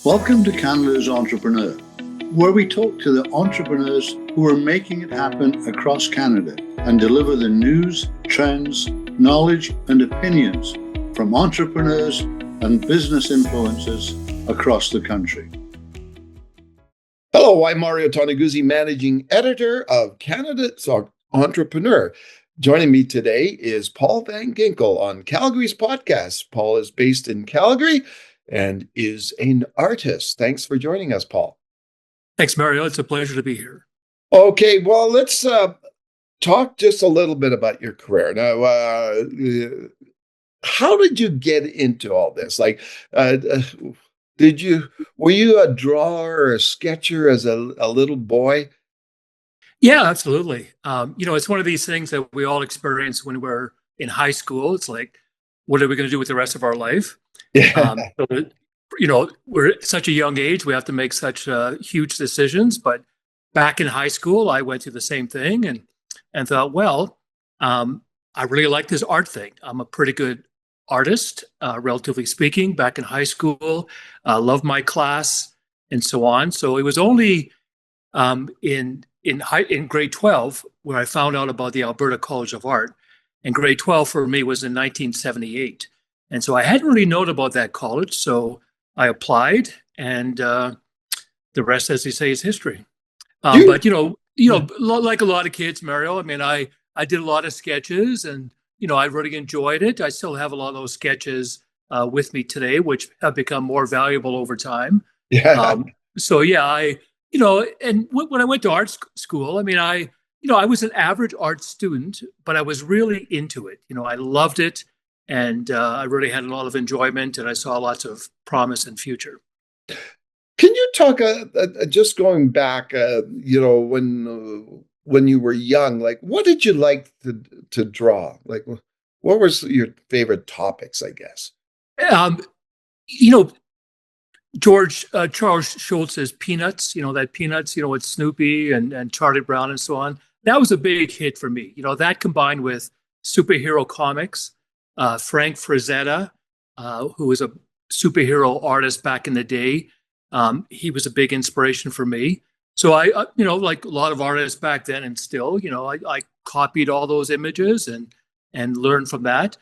Welcome to Canada's Entrepreneur, where we talk to the entrepreneurs who are making it happen across Canada and deliver the news, trends, knowledge, and opinions from entrepreneurs and business influencers across the country. Hello, I'm Mario Toneguzzi, Managing Editor of Canada's Entrepreneur. Joining me today is Paul Van Ginkel on Calgary's podcast. Paul is based in Calgary and is an artist. Thanks for joining us, Paul. Thanks, Mario. It's a pleasure to be here. Okay, well, let's talk just a little bit about your career. Now, how did you get into all this? Were you a drawer or a sketcher as a little boy? Yeah, absolutely. It's one of these things that we all experience when we're in high school. It's like, what are we going to do with the rest of our life? Yeah. We're at such a young age, we have to make such huge decisions. But back in high school, I went through the same thing and thought, well, I really like this art thing. I'm a pretty good artist, relatively speaking, back in high school. Loved my class and so on. So it was only in grade 12 where I found out about the Alberta College of Art. And grade 12 for me was in 1978. And so I hadn't really known about that college. So I applied, and the rest, as they say, is history. Like a lot of kids, Mario, I mean, I did a lot of sketches, and, I really enjoyed it. I still have a lot of those sketches with me today, which have become more valuable over time. Yeah. And when I went to art school, I mean, I was an average art student, but I was really into it. I loved it. And I really had a lot of enjoyment, and I saw lots of promise and future. Can you talk, just going back, when you were young, like what did you like to draw? Like, what was your favorite topics, I guess? Um, you know, Charles Schulz's Peanuts, that Peanuts, with Snoopy and Charlie Brown and so on. That was a big hit for me. That combined with superhero comics. Frank Frazetta, who was a superhero artist back in the day, he was a big inspiration for me. So I, like a lot of artists back then and still, I copied all those images and learned from that.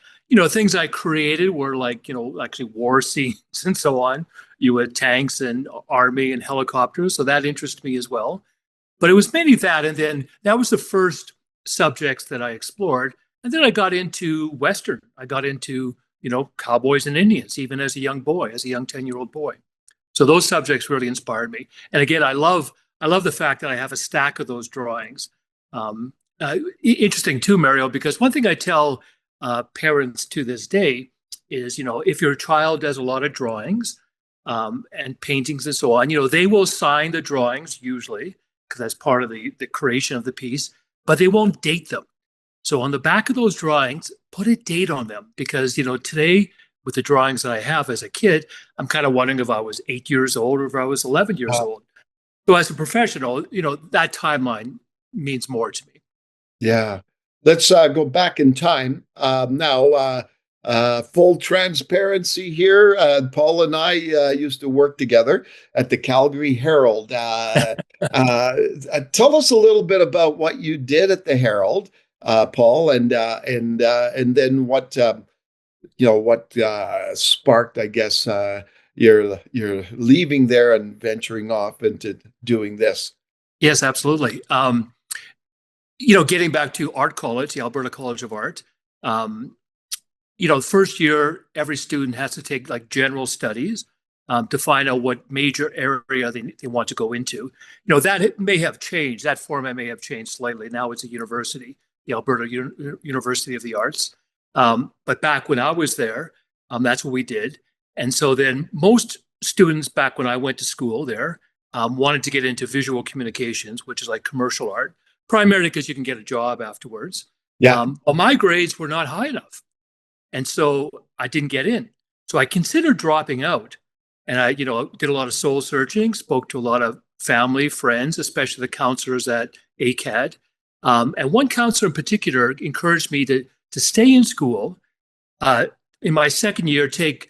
Things I created were like, actually war scenes and so on. You had tanks and army and helicopters. So that interested me as well. But it was mainly that. And then that was the first subjects that I explored. And then I got into Western. I got into, cowboys and Indians, even as a young boy, as a young 10-year-old boy. So those subjects really inspired me. And again, I love the fact that I have a stack of those drawings. Interesting too, Mario, because one thing I tell parents to this day is, if your child does a lot of drawings and paintings and so on, they will sign the drawings usually, because that's part of the creation of the piece, but they won't date them. So on the back of those drawings, put a date on them, because, today with the drawings that I have as a kid, I'm kind of wondering if I was 8 years old or if I was 11 years old. So as a professional, that timeline means more to me. Yeah. Let's go back in time. Now, full transparency here. Paul and I used to work together at the Calgary Herald. Tell us a little bit about what you did at the Herald, Paul, and then what sparked, I guess, your leaving there and venturing off into doing this. Yes, absolutely. Getting back to art college, the Alberta College of Art. First year, every student has to take like general studies to find out what major area they want to go into. That may have changed. That format may have changed slightly. Now it's a university, the Alberta University of the Arts. But back when I was there, that's what we did. And so then most students back when I went to school there wanted to get into visual communications, which is like commercial art, primarily because you can get a job afterwards. Yeah. But my grades were not high enough. And so I didn't get in. So I considered dropping out. And I, did a lot of soul searching, spoke to a lot of family, friends, especially the counselors at ACAD. And one counselor in particular encouraged me to stay in school. In my second year, take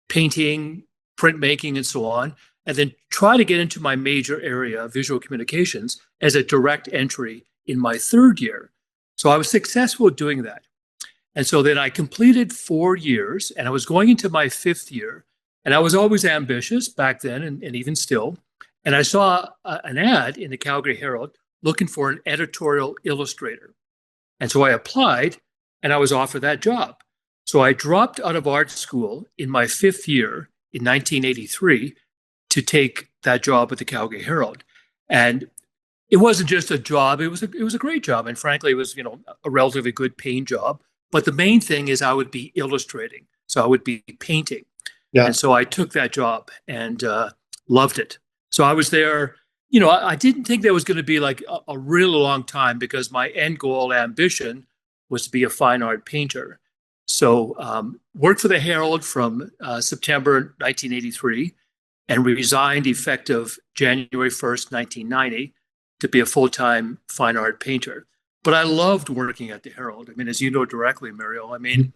painting, printmaking, and so on. and then try to get into my major area, visual communications, as a direct entry in my third year. So I was successful doing that. And so then I completed 4 years, and I was going into my fifth year. And I was always ambitious back then, and even still. And I saw an ad in the Calgary Herald looking for an editorial illustrator. And so I applied, and I was offered that job. So I dropped out of art school in my fifth year in 1983 to take that job at the Calgary Herald. And it wasn't just a job; it was a great job, and frankly, it was a relatively good paying job. But the main thing is I would be illustrating, so I would be painting. Yeah. And so I took that job and loved it. So I was there. I didn't think there was going to be like a really long time, because my end goal ambition was to be a fine art painter. So worked for the Herald from September 1983 and resigned effective January 1st, 1990 to be a full-time fine art painter. But I loved working at the Herald. I mean, as you know directly, Mario, I mean,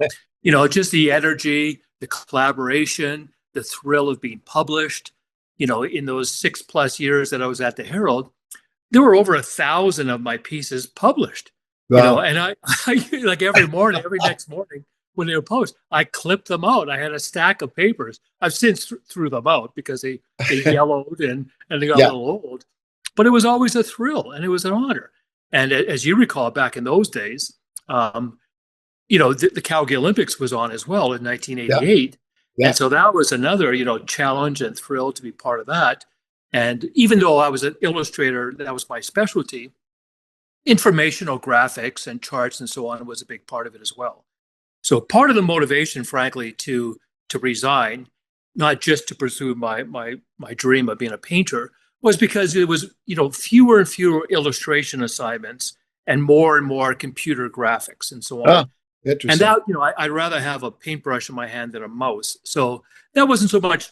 just the energy, the collaboration, the thrill of being published. In those 6+ years that I was at the Herald, there were over 1,000 of my pieces published. Wow. And I like every next morning when they were published, I clipped them out. I had a stack of papers. I've since threw them out because they yellowed and they got a little old. But it was always a thrill, and it was an honor. And as you recall, back in those days, the Calgary Olympics was on as well in 1988. Yeah. And so that was another, challenge and thrill to be part of that. And even though I was an illustrator, that was my specialty, informational graphics and charts and so on was a big part of it as well. So part of the motivation, frankly, to resign, not just to pursue my dream of being a painter, was because it was, fewer and fewer illustration assignments and more computer graphics and so on. Interesting. And that, I'd rather have a paintbrush in my hand than a mouse. So that wasn't so much,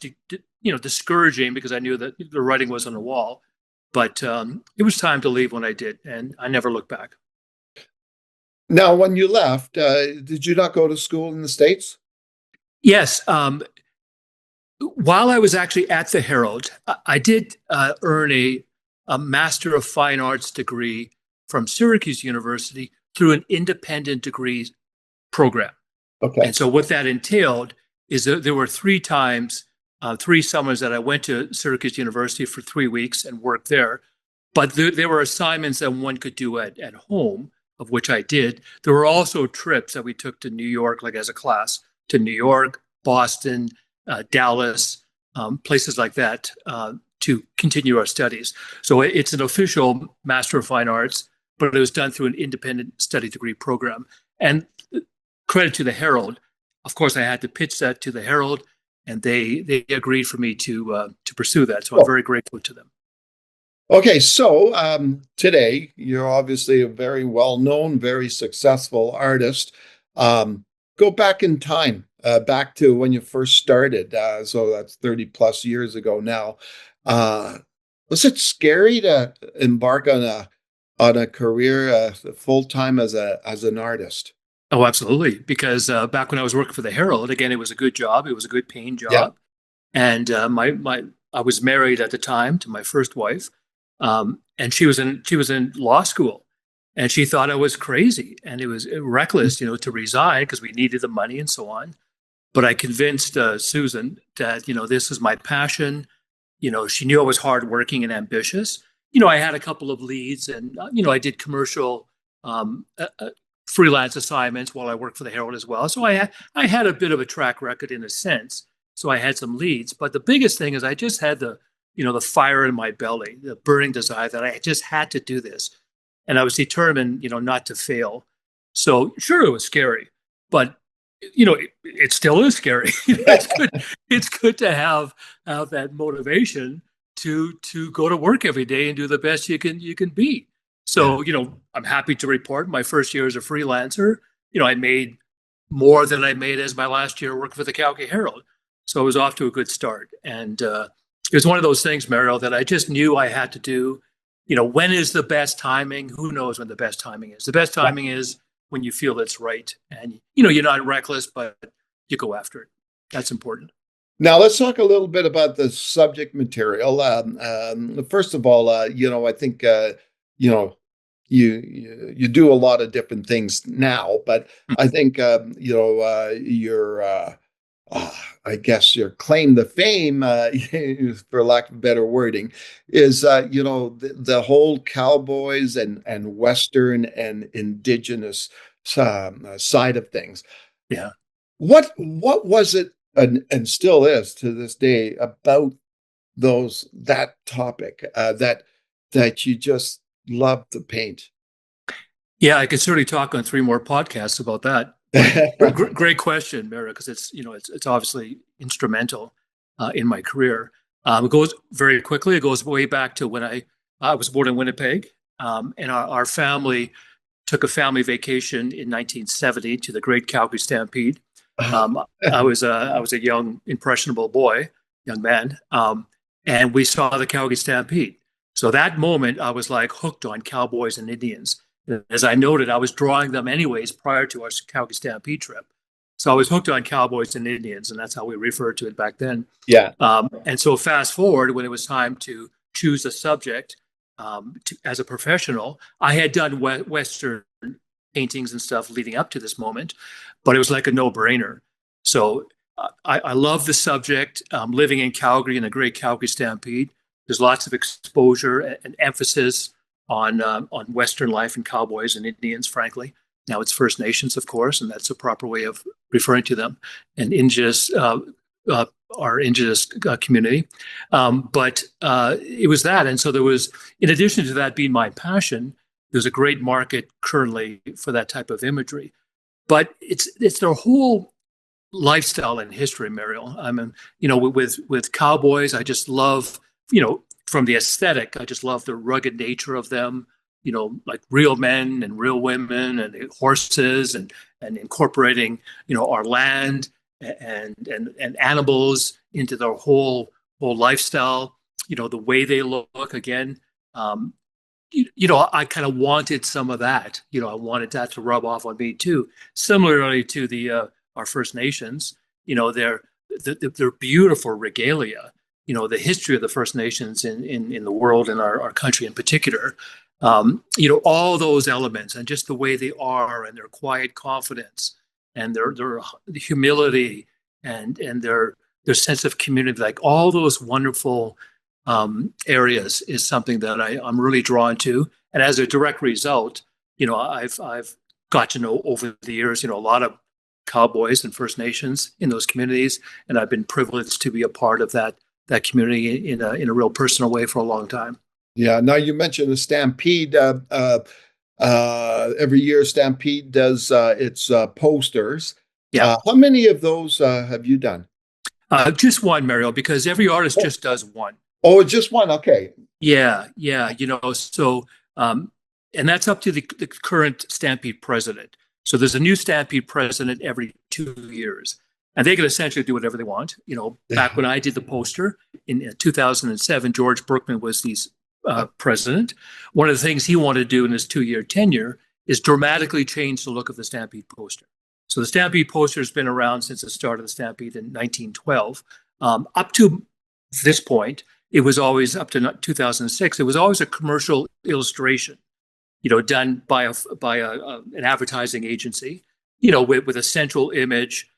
discouraging, because I knew that the writing was on the wall. But it was time to leave when I did, and I never looked back. Now, when you left, did you not go to school in the States? Yes. While I was actually at the Herald, I did earn a Master of Fine Arts degree from Syracuse University through an independent degree program. Okay. And so what that entailed is that there were 3 summers that I went to Syracuse University for 3 weeks and worked there. But there were assignments that one could do at home, of which I did. There were also trips that we took to New York, like as a class, to New York, Boston, Dallas, places like that, to continue our studies. So it's an official Master of Fine Arts, but it was done through an independent study degree program. And credit to the Herald. Of course, I had to pitch that to the Herald, and they agreed for me to pursue that. So I'm very grateful to them. Okay, so today you're obviously a very well-known, very successful artist. Go back in time, back to when you first started. So that's 30+ years ago now. Was it scary to embark on a career full-time as an artist? Oh, absolutely. Because back when I was working for the Herald, again, it was a good job. It was a good paying job. Yeah. And I was married at the time to my first wife. And she was in law school, and she thought I was crazy, and it was reckless, to resign because we needed the money and so on. But I convinced Susan that, this is my passion. She knew I was hardworking and ambitious. I had a couple of leads, and, I did commercial freelance assignments while I worked for the Herald as well. So I had a bit of a track record in a sense. So I had some leads. But the biggest thing is I just had the fire in my belly, the burning desire that I just had to do this. And I was determined, not to fail. So sure, it was scary, but, it still is scary. It's good to have that motivation to go to work every day and do the best you can be. So, I'm happy to report my first year as a freelancer, I made more than I made as my last year working for the Calgary Herald. So I was off to a good start. And, it was one of those things, Mario, that I just knew I had to do. When is the best timing? Who knows when the best timing is? The best timing is when you feel it's right. And, you're not reckless, but you go after it. That's important. Now let's talk a little bit about the subject material. First of all, I think you know you do a lot of different things now, but I think your uh, I guess your claim to fame, for lack of better wording, is the whole cowboys and Western and indigenous side of things. Yeah. What was it and still is to this day about that topic that you just love to paint? Yeah, I could certainly talk on three more podcasts about that. Great question, Mara, because it's obviously instrumental in my career. It goes very quickly. It goes way back to when I was born in Winnipeg, and our family took a family vacation in 1970 to the Great Calgary Stampede. I was a young impressionable young man, and we saw the Calgary Stampede. So that moment, I was like hooked on cowboys and Indians. As I noted, I was drawing them anyways prior to our Calgary Stampede trip. So I was hooked on cowboys and Indians, and that's how we referred to it back then. Yeah. And so fast forward, when it was time to choose a subject as a professional, I had done Western paintings and stuff leading up to this moment, but it was like a no-brainer. So I love the subject. Living in Calgary in the Great Calgary Stampede, there's lots of exposure and emphasis on Western life and cowboys and Indians, frankly. Now it's First Nations, of course, and that's a proper way of referring to them, and Indigenous, our Indigenous community. But it was that. And so there was, in addition to that being my passion, there's a great market currently for that type of imagery. But it's their whole lifestyle and history, Mariel. I mean, with cowboys, I just love, from the aesthetic, I just love the rugged nature of them, like real men and real women and horses and incorporating, our land and animals into their whole lifestyle, the way they look again. I kind of wanted some of that. I wanted that to rub off on me too. Similarly to the our First Nations, their beautiful regalia. The history of the First Nations in the world and our country in particular, all those elements and just the way they are and their quiet confidence and their humility and their sense of community, like all those wonderful areas is something that I'm really drawn to. And as a direct result, I've got to know over the years, a lot of cowboys and First Nations in those communities, and I've been privileged to be a part of that community in a real personal way for a long time. Yeah. Now you mentioned the Stampede. Every year Stampede does its posters. Yeah. How many of those have you done? Just one, Mario, because every artist just does one. Oh, just one. Okay. Yeah. So, and that's up to the current Stampede president. So there's a new Stampede president every 2 years. And they can essentially do whatever they want. Back when I did the poster in 2007, George Berkman was the president. One of the things he wanted to do in his 2-year tenure is dramatically change the look of the Stampede poster. So the Stampede poster has been around since the start of the Stampede in 1912. Up to this point, it was always, up to 2006, it was always a commercial illustration, done by an advertising agency, with a central image,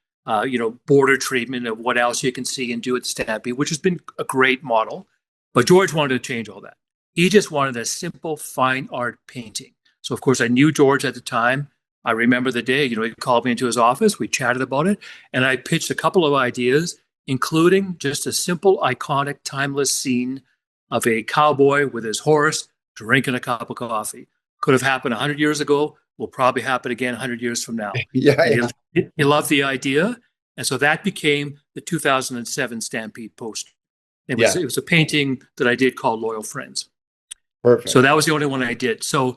border treatment of what else you can see and do at the Stampede, which has been a great model. But George wanted to change all that. He just wanted a simple fine art painting. So, of course, I knew George at the time. I remember the day, he called me into his office. We chatted about it. And I pitched a couple of ideas, including just a simple, iconic, timeless scene of a cowboy with his horse drinking a cup of coffee. Could have happened 100 years ago. Will probably happen again 100 years from now. Yeah. He loved the idea. And so that became the 2007 Stampede poster. It was a painting that I did called Loyal Friends. Perfect. So that was the only one I did. So,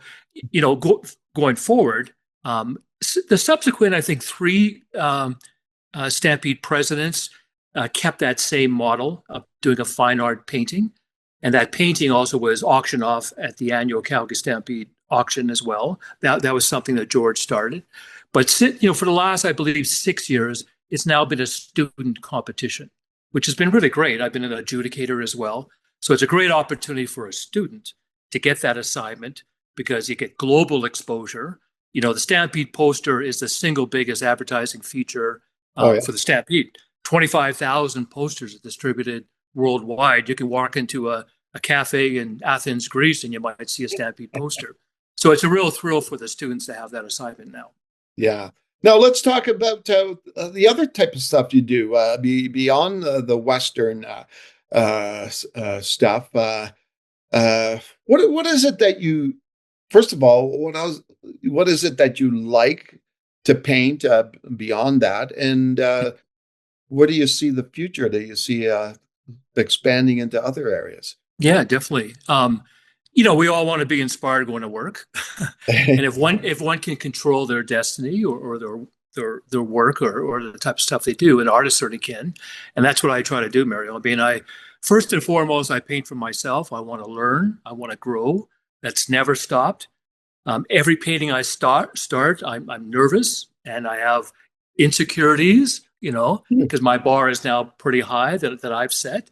going forward, the subsequent, I think, 3 Stampede presidents kept that same model of doing a fine art painting. And that painting also was auctioned off at the annual Calgary Stampede auction as well. That was something that George started. But for the last, I believe, 6 years, it's now been a student competition. which has been really great. I've been an adjudicator as well. So it's a great opportunity for a student to get that assignment because you get global exposure. The Stampede poster is the single biggest advertising feature Oh, yeah. for the Stampede. 25,000 posters are distributed worldwide. You can walk into a cafe in Athens, Greece, and you might see a Stampede poster. So it's a real thrill for the students to have that assignment now. Yeah. Now let's talk about the other type of stuff you do beyond the Western stuff. What is it that you? First of all, what is it that you like to paint beyond that, and where do you see the future? Do you see expanding into other areas? Yeah, definitely. We all want to be inspired going to work, and if one can control their destiny or their work or the type of stuff they do, an artist certainly can, and that's what I try to do, Mario. I mean, I first and foremost I paint for myself. I want to learn. I want to grow. That's never stopped. Every painting I start, I'm nervous and I have insecurities, because my bar is now pretty high that I've set.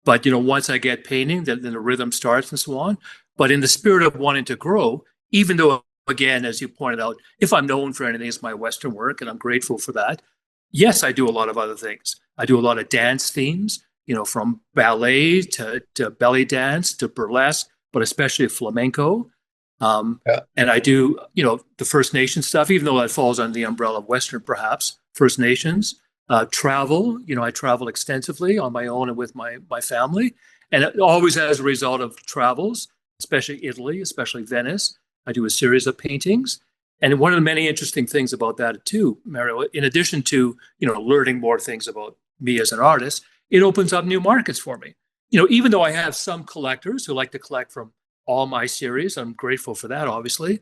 But once I get painting, then the rhythm starts and so on. But in the spirit of wanting to grow, even though, again, as you pointed out, if I'm known for anything, it's my Western work, and I'm grateful for that. Yes, I do a lot of other things. I do a lot of dance themes, from ballet to belly dance to burlesque, but especially flamenco. Yeah. And I do, the First Nations stuff, even though that falls under the umbrella of Western, perhaps, First Nations. Travel, I travel extensively on my own and with my family. And always as a result of travels, especially Italy, especially Venice, I do a series of paintings. And one of the many interesting things about that too, Mario, in addition to, learning more things about me as an artist, it opens up new markets for me. Even though I have some collectors who like to collect from all my series, I'm grateful for that, obviously.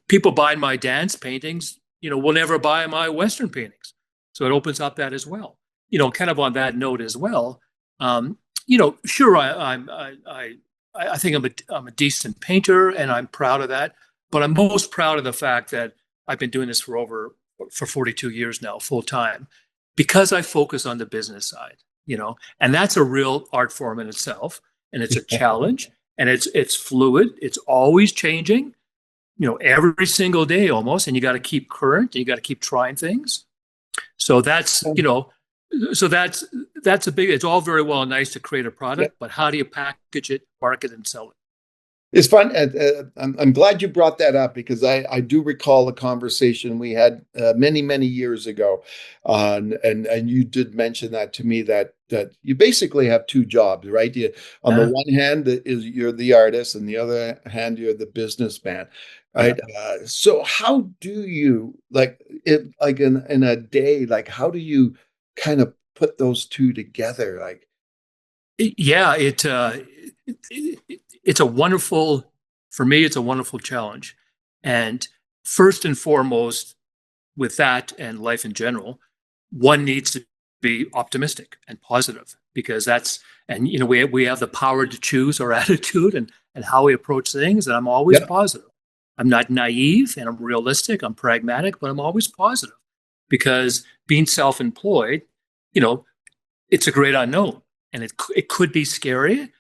People buying my dance paintings, will never buy my Western paintings. So it opens up that as well. Kind of on that note as well. Sure, I think I'm a decent painter, and I'm proud of that. But I'm most proud of the fact that I've been doing this for 42 years now, full time, because I focus on the business side. And that's a real art form in itself, and it's a challenge, and it's fluid. It's always changing. Every single day almost, and you got to keep current. And you got to keep trying things. So that's that's a big. It's all very well and nice to create a product, but how do you package it, market, and sell it? It's fun. I'm glad you brought that up because I do recall a conversation we had many years ago, and you did mention that to me that you basically have two jobs, right? On the one hand, you're the artist, and the other hand, you're the businessman, right? So how do you in a day, how do you kind of put those two together? It's a wonderful, for me, it's a wonderful challenge. And first and foremost, with that and life in general, one needs to be optimistic and positive because we have the power to choose our attitude and how we approach things. And I'm always positive. I'm not naive and I'm realistic. I'm pragmatic, but I'm always positive because being self-employed, it's a great unknown and it could be scary.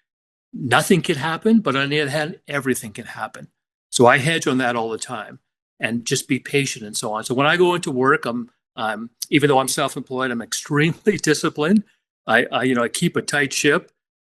Nothing can happen, but on the other hand, everything can happen. So I hedge on that all the time and just be patient and so on. So when I go into work, I'm even though I'm self-employed, I'm extremely disciplined. I keep a tight ship.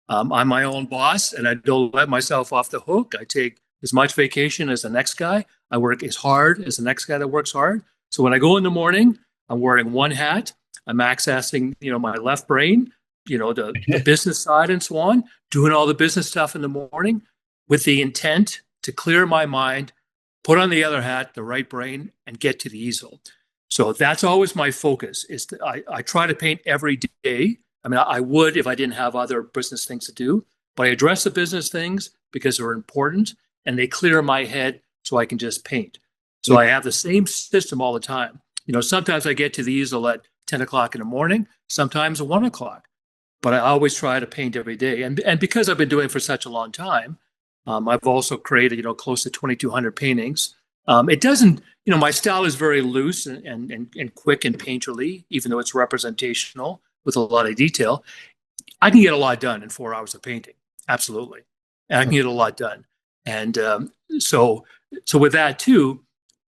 I'm my own boss and I don't let myself off the hook. I take as much vacation as the next guy. I work as hard as the next guy that works hard. So when I go in the morning, I'm wearing one hat. I'm accessing, my left brain, the business side and so on, doing all the business stuff in the morning with the intent to clear my mind, put on the other hat, the right brain, and get to the easel. So that's always my focus. I try to paint every day. I mean, I would if I didn't have other business things to do, but I address the business things because they're important and they clear my head so I can just paint. So I have the same system all the time. Sometimes I get to the easel at 10 o'clock in the morning, sometimes at 1 o'clock. But I always try to paint every day. And because I've been doing it for such a long time, I've also created, close to 2,200 paintings. It doesn't, my style is very loose and quick and painterly, even though it's representational. with a lot of detail. I can get a lot done in 4 hours of painting. Absolutely. And I can get a lot done. And so with that too,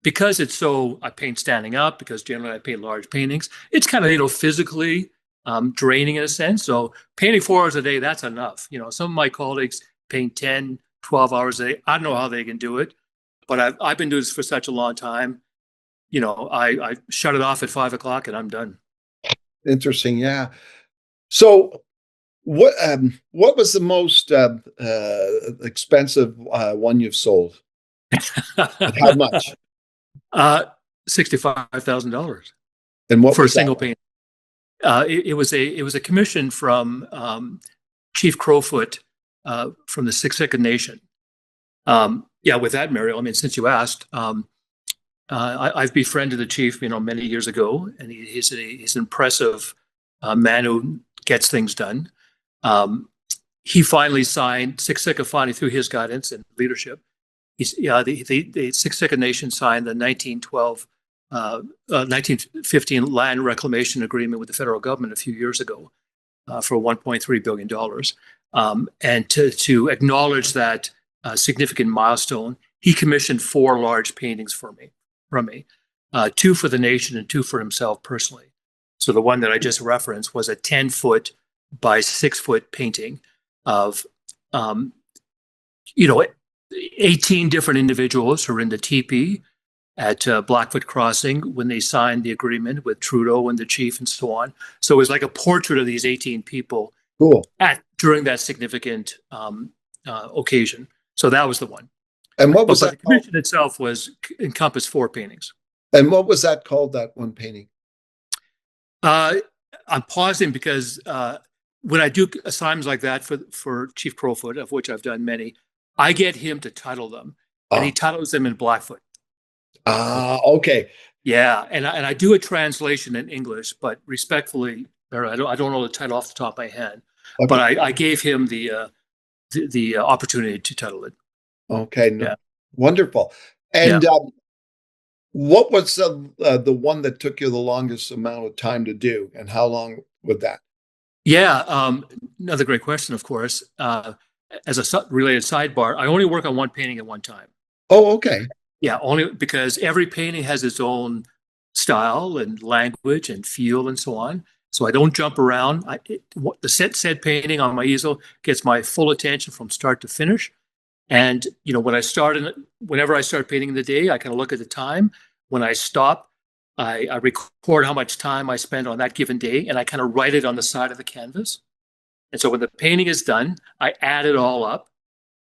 because I paint standing up, because generally I paint large paintings, it's kind of, physically draining in a sense. So painting 4 hours a day, that's enough. Some of my colleagues paint 10, 12 hours a day. I don't know how they can do it, but I've been doing this for such a long time. I shut it off at 5 o'clock and I'm done. Interesting. Yeah. So what was the most expensive one you've sold? How much? $65,000. And what for was a single that? painting? It was a commission from Chief Crowfoot from the Siksika Nation. With that, Mario, I mean, since you asked, I've befriended the chief, many years ago, and he's an impressive man who gets things done. He finally signed, Siksika finally, through his guidance and leadership, the Siksika Nation signed the 1915 land reclamation agreement with the federal government a few years ago for $1.3 billion. And to acknowledge that significant milestone, he commissioned 4 large paintings from me, 2 for the nation and 2 for himself personally. So the one that I just referenced was a 10-foot by 6-foot painting of, 18 different individuals who are in the teepee at Blackfoot Crossing when they signed the agreement with Trudeau and the chief and so on. So it was like a portrait of these 18 people. Cool. During that significant occasion. So that was the one. And what was but that? The commission itself encompassed 4 paintings. And what was that called, that one painting? I'm pausing because when I do assignments like that for Chief Crowfoot, of which I've done many, I get him to title them, and he titles them in Blackfoot. Okay. Yeah, and I do a translation in English, but respectfully, I don't know the title off the top of my head. Okay. But I gave him the opportunity to title it. Okay. No. Yeah. Wonderful. And what was the one that took you the longest amount of time to do, and how long was that? Yeah, another great question, of course. As a related sidebar, I only work on one painting at one time. Oh, okay. Yeah, only because every painting has its own style and language and feel and so on. So I don't jump around. The said painting on my easel gets my full attention from start to finish. And whenever I start painting in the day, I kind of look at the time. When I stop, I record how much time I spend on that given day, and I kind of write it on the side of the canvas. And so when the painting is done, I add it all up,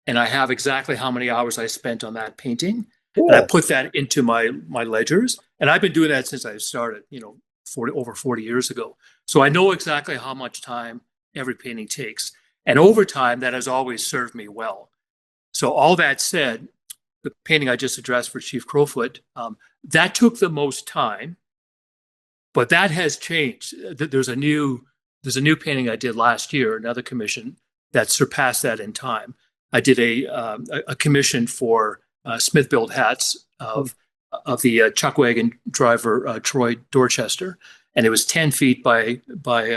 and I have exactly how many hours I spent on that painting. Cool. And I put that into my ledgers. And I've been doing that since I started, over 40 years ago. So I know exactly how much time every painting takes. And over time, that has always served me well. So all that said, the painting I just addressed for Chief Crowfoot, that took the most time, but that has changed. There's a new painting I did last year, another commission that surpassed that in time. I did a commission for Smith-Built hats of the chuck wagon driver Troy Dorchester, and it was 10 feet by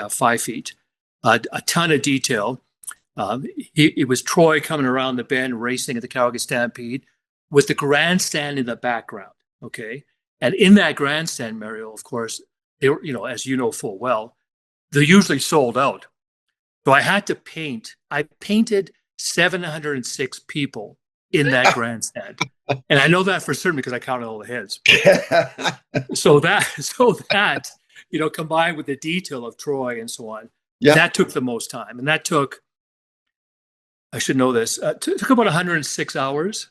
5 feet. A ton of detail. It was Troy coming around the bend, racing at the Calgary Stampede, with the grandstand in the background. Okay, and in that grandstand, Mario, of course, they were, as you know full well, they're usually sold out. So I had to paint. I painted 706 people in that grandstand, and I know that for certain because I counted all the heads. so that combined with the detail of Troy and so on, that took the most time, and that took. I should know this. Took about 106 hours,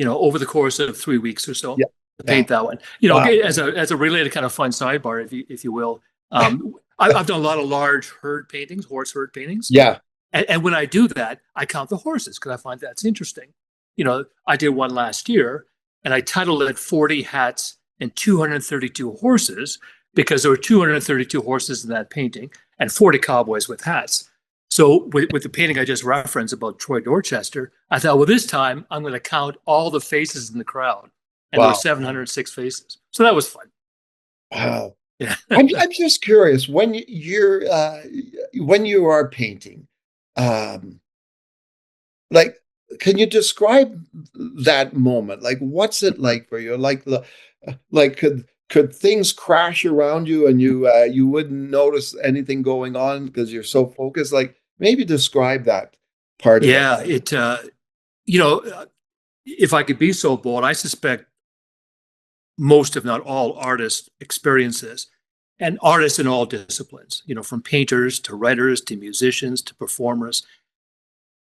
over the course of 3 weeks or so to paint that one. Wow. as a related kind of fun sidebar, if you will. I've done a lot of large horse herd paintings. Yeah. And when I do that, I count the horses because I find that's interesting. I did one last year, and I titled it 40 Hats and 232 Horses because there were 232 horses in that painting and 40 cowboys with hats. So with the painting I just referenced about Troy Dorchester, I thought, well, this time I'm going to count all the faces in the crowd. And there were 706 faces. So that was fun. Wow. Yeah. I'm just curious when when you are painting, um, like, can you describe that moment? Like, what's it like for you? Like, could things crash around you and you wouldn't notice anything going on because you're so focused? Like, maybe describe that part of it. Yeah, you know, if I could be so bold, I suspect most, if not all, artists experience this, and artists in all disciplines, from painters to writers to musicians to performers.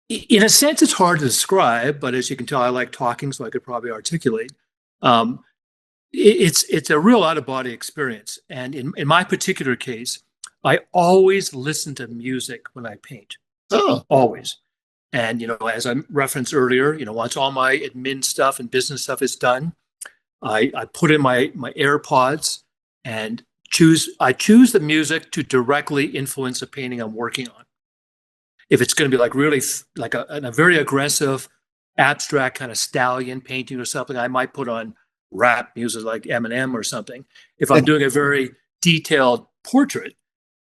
In a sense, it's hard to describe, but as you can tell, I like talking, so I could probably articulate. Um, it's a real out of body experience, and in my particular case, I always listen to music when I paint, Oh, always. And as I referenced earlier, once all my admin stuff and business stuff is done, I put in my AirPods and I choose the music to directly influence the painting I'm working on. If it's going to be like really like a very aggressive, abstract kind of stallion painting or something, I might put on rap music like Eminem or something. If I'm doing a very detailed portrait,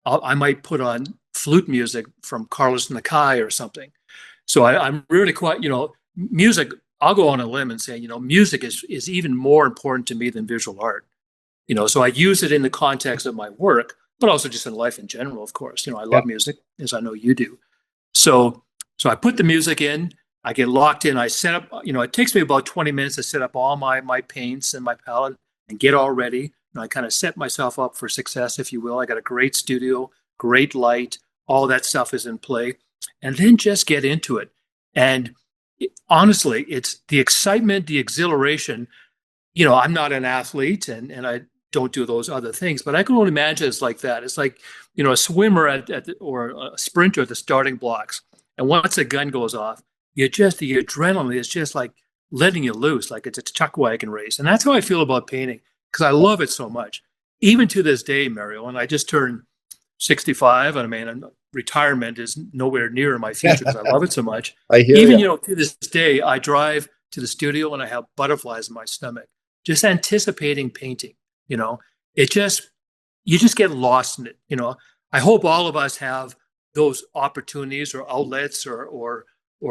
I might put on flute music from Carlos Nakai or something. So I'm really quite, music. I'll go on a limb and say, music is even more important to me than visual art. So I use it in the context of my work, but also just in life in general, of course. I yeah. love music, as I know you do. So I put the music in, I get locked in, I set up, it takes me about 20 minutes to set up all my paints and my palette and get all ready. And I kind of set myself up for success, if you will. I got a great studio, great light, all that stuff is in play. And then just get into it. And honestly, it's the excitement, the exhilaration. I'm not an athlete and I don't do those other things, but I can only imagine it's like that. It's like, a swimmer or a sprinter at the starting blocks. And once the gun goes off, the adrenaline is just like letting you loose, like it's a chuck wagon race. And that's how I feel about painting because I love it so much. Even to this day, Mario, and I just turned 65, and I mean, retirement is nowhere near my future because I love it so much. I hear Even, you. to this day, I drive to the studio and I have butterflies in my stomach, just anticipating painting. You just get lost in it. I hope all of us have those opportunities or outlets or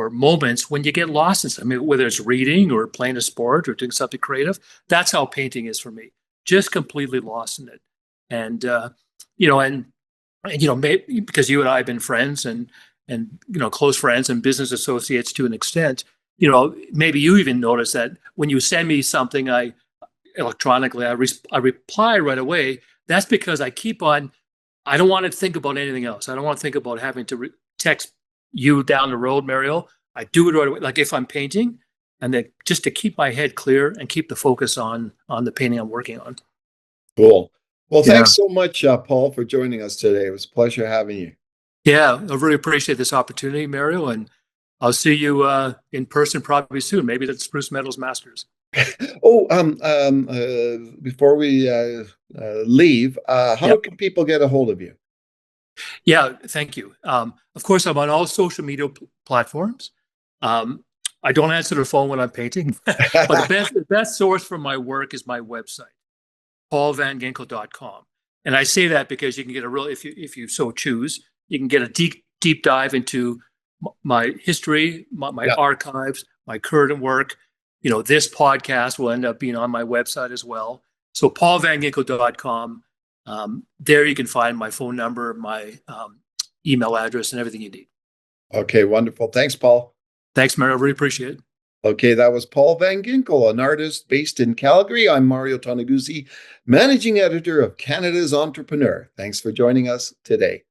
moments when you get lost in something. I mean, whether it's reading or playing a sport or doing something creative. That's how painting is for me. Just completely lost in it. And maybe because you and I have been friends and close friends and business associates to an extent, maybe you even notice that when you send me something, electronically, I reply right away. That's because I don't want to think about anything else. I don't want to think about having to text you down the road, Mario. I do it right away. Like if I'm painting, and then just to keep my head clear and keep the focus on the painting I'm working on. Cool. Well, Yeah. thanks so much, Paul, for joining us today. It was a pleasure having you. Yeah, I really appreciate this opportunity, Mario, and I'll see you in person probably soon. Maybe at Spruce Metals Masters. Oh, before we leave, how can people get a hold of you? Yeah, thank you. Of course, I'm on all social media platforms. I don't answer the phone when I'm painting, but the best source for my work is my website, paulvanginkel.com. And I say that because you can get if you so choose, you can get a deep dive into my history, my archives, my current work. This podcast will end up being on my website as well. So paulvanginkel.com. There you can find my phone number, my email address, and everything you need. Okay, wonderful. Thanks, Paul. Thanks, Mario. Really appreciate it. Okay, that was Paul Van Ginkel, an artist based in Calgary. I'm Mario Toneguzzi, managing editor of Canada's Entrepreneur. Thanks for joining us today.